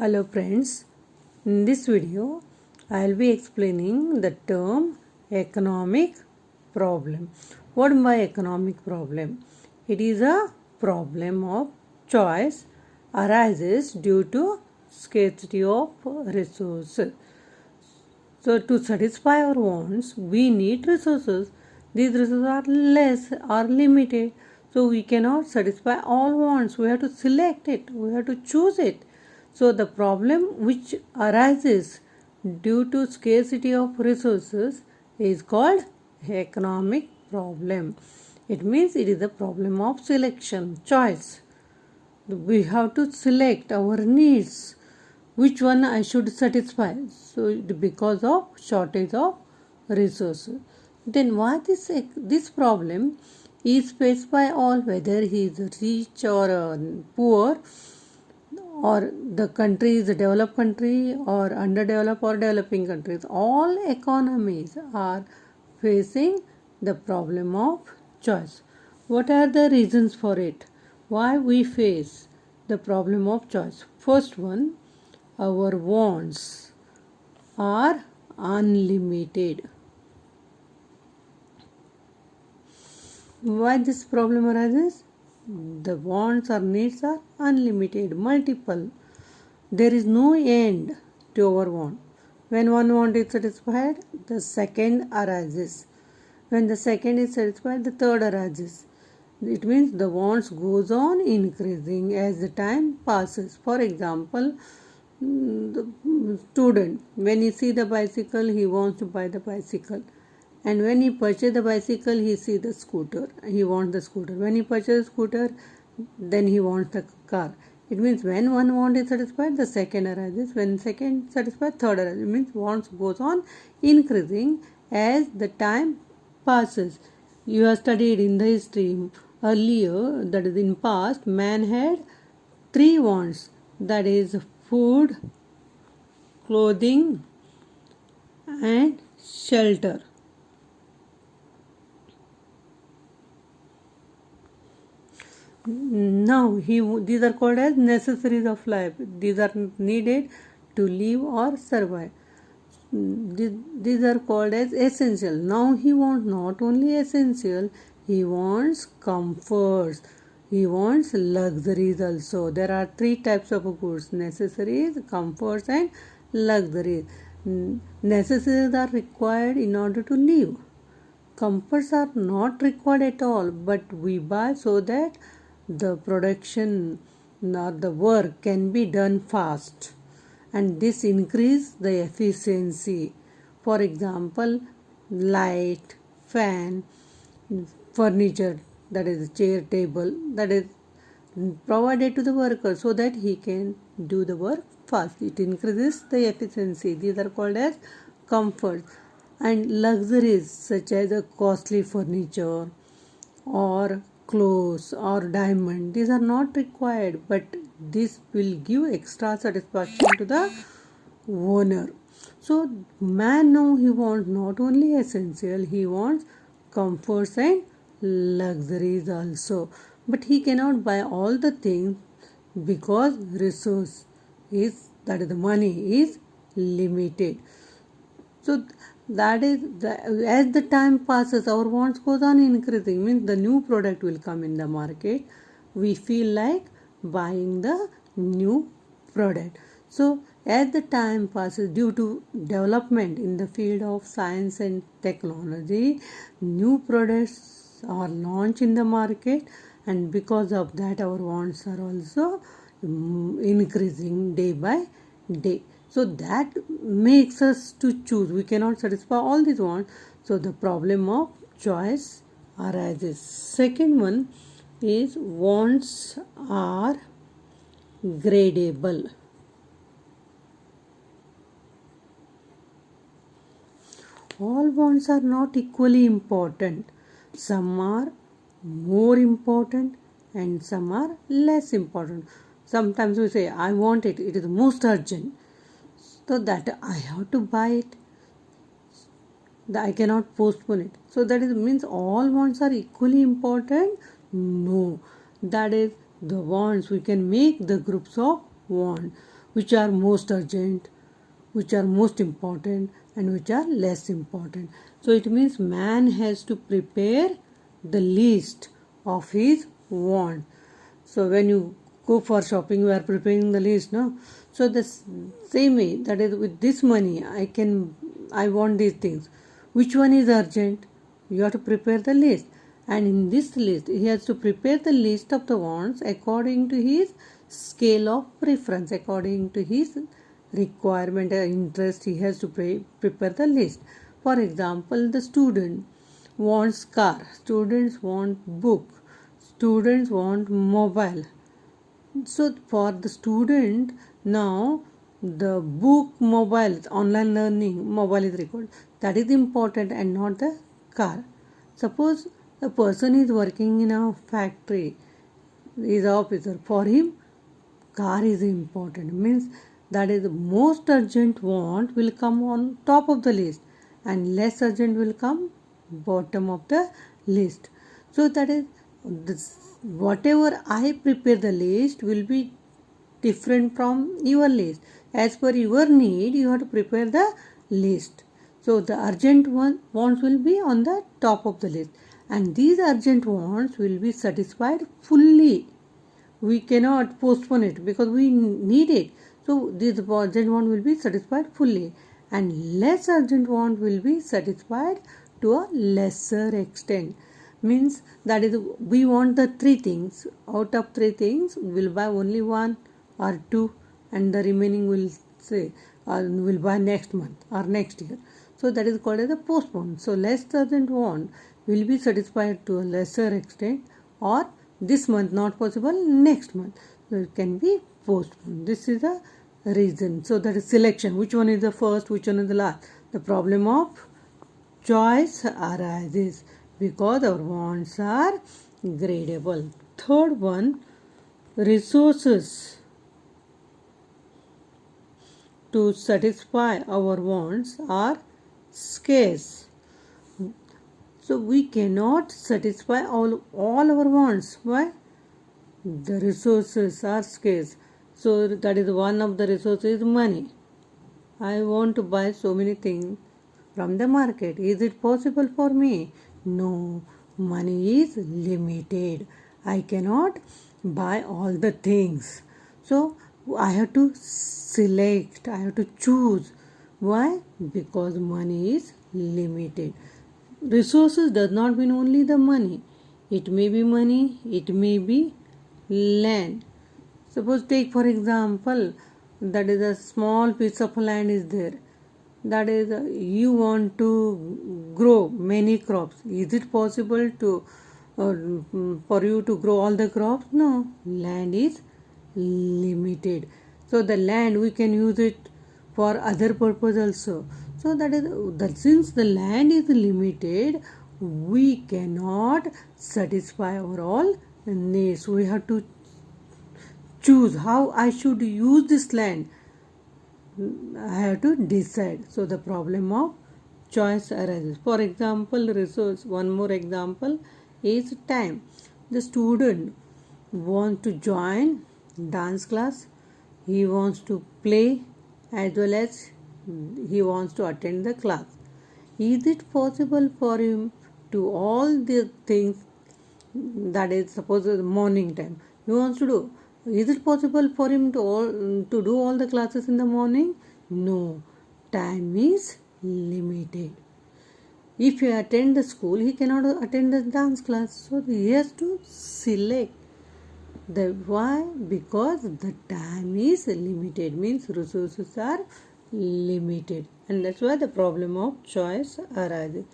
Hello friends, in this video I will be explaining the term economic problem. What by economic problem? It is a problem of choice arises due to scarcity of resources. So to satisfy our wants, we need resources. These resources are less or limited. So we cannot satisfy all wants. We have to select it. We have to choose it. So the problem which arises due to scarcity of resources is called economic problem. It means it is a problem of selection, choice. We have to select our needs, which one I should satisfy. So because of shortage of resources. Then why this problem is faced by all, whether he is rich or poor, or the country is a developed country or underdeveloped or developing countries. All economies are facing the problem of choice. What are the reasons for it? Why we face the problem of choice? First one, our wants are unlimited. Why this problem arises? The wants or needs are unlimited, multiple. There is no end to our want. When one want is satisfied, the second arises. When the second is satisfied, the third arises. It means the wants goes on increasing as the time passes. For example, the student, when he see the bicycle, he wants to buy the bicycle. And when he purchase the bicycle, he see the scooter. He wants the scooter. When he purchase the scooter, then he wants the car. It means when one want is satisfied, the second arises. When second satisfied, third arises. It means wants goes on increasing as the time passes. You have studied in the history earlier, that is in past, man had three wants. That is food, clothing and shelter. Now these are called as necessaries of life. These are needed to live or survive. These are called as essential. Now he wants not only essential, he wants comforts. He wants luxuries also. There are three types of goods: necessaries, comforts and luxuries. Necessaries are required in order to live. Comforts are not required at all, but we buy so that the production or the work can be done fast, and this increase the efficiency. For example, light, fan, furniture, that is chair, table, that is provided to the worker so that he can do the work fast. It increases the efficiency. These are called as comforts. And luxuries such as a costly furniture or clothes or diamond, these are not required, but this will give extra satisfaction to the owner. So man now he wants not only essential, he wants comforts and luxuries also, but he cannot buy all the things because resource is, that is the money is limited. So that is as the time passes, our wants goes on increasing, means the new product will come in the market, we feel like buying the new product. So as the time passes, due to development in the field of science and technology, new products are launched in the market, and because of that our wants are also increasing day by day. So that makes us to choose. We cannot satisfy all these wants. So the problem of choice arises. Second one is wants are gradable. All wants are not equally important. Some are more important and some are less important. Sometimes we say, I want it, it is most urgent, so that I have to buy it. I cannot postpone it. So that is means all wants are equally important? No. That is the wants, we can make the groups of want, which are most urgent, which are most important, and which are less important. So it means man has to prepare the list of his want. So when you go for shopping, you are preparing the list, no? So the same way, that is, with this money I want these things. Which one is urgent? You have to prepare the list, and in this list he has to prepare the list of the wants according to his scale of preference, according to his requirement or interest. He has to prepare the list. For example, the student wants car, students want book, students want mobile. So for the student, now the book, mobile, online learning, mobile is required. That is important and not the car. Suppose a person is working in a factory, is an officer. For him, car is important. Means that is the most urgent want will come on top of the list, and less urgent will come bottom of the list. So that is this, whatever I prepare the list will be different from your list. As per your need, you have to prepare the list. So the urgent wants will be on the top of the list, and these urgent wants will be satisfied fully. We cannot postpone it because we need it. So this urgent want will be satisfied fully, and less urgent want will be satisfied to a lesser extent. Means that is, we want the three things. Out of three things, we will buy only one or two, and the remaining will say will buy next month or next year. So that is called as a postpone. So less urgent want will be satisfied to a lesser extent, or this month not possible, next month. So it can be postponed. This is the reason. So that is selection. Which one is the first, which one is the last? The problem of choice arises because our wants are gradable. Third one, resources to satisfy our wants are scarce. So we cannot satisfy all our wants. Why? The resources are scarce. So that is one of the resources, money. I want to buy so many things from the market. Is it possible for me? No. Money is limited. I cannot buy all the things. So I have to select, I have to choose. Why? Because money is limited. Resources does not mean only the money. It may be money, it may be land. Suppose take for example, that is a small piece of land is there. That is, you want to grow many crops. Is it possible to for you to grow all the crops? No. Land is limited. So the land we can use it for other purpose also. So that is that since the land is limited, we cannot satisfy our all needs. We have to choose how I should use this land. I have to decide. So the problem of choice arises. For example, resource. One more example is time. The student wants to join dance class. He wants to play as well as he wants to attend the class. Is it possible for him to all the things, that is suppose morning time he wants to do? Is it possible for him to do all the classes in the morning? No. Time is limited. If he attend the school, he cannot attend the dance class. So he has to select. Why? Because the time is limited, means resources are limited, and that's why the problem of choice arises.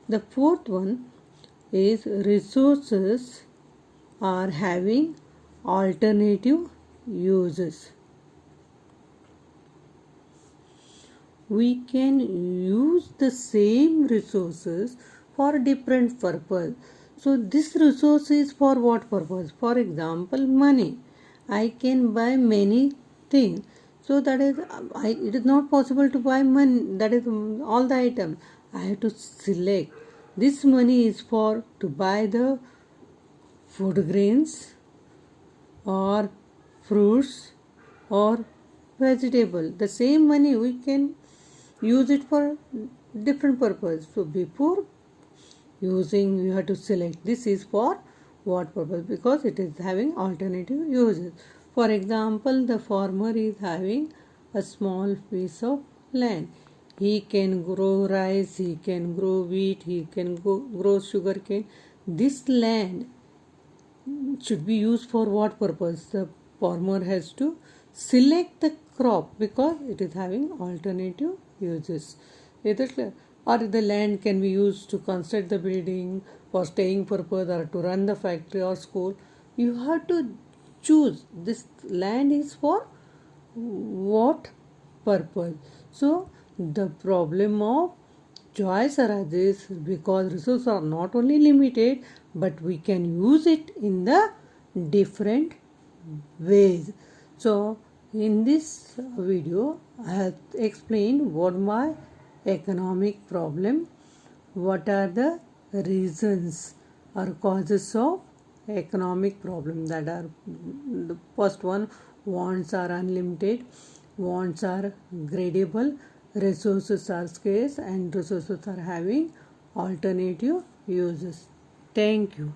The fourth one is resources are having alternative uses. We can use the same resources for different purpose. So this resource is for what purpose? For example, money. I can buy many things. So that is, it is not possible to buy money. That is all the items. I have to select. This money is for to buy the food grains or fruits or vegetable. The same money we can use it for different purpose. So before using, you have to select this is for what purpose, because it is having alternative uses. For example, the farmer is having a small piece of land. He can grow rice, he can grow wheat, he can grow sugarcane. This land should be used for what purpose? The farmer has to select the crop because it is having alternative uses. Is it clear? Or the land can be used to construct the building, for staying purpose, or to run the factory or school. You have to choose this land is for what purpose. So the problem of choice arises because resources are not only limited, but we can use it in the different ways. So in this video I have explained what my economic problem, what are the reasons or causes of economic problem. That are the first one, wants are unlimited, wants are gradable, resources are scarce, and resources are having alternative uses. Thank you.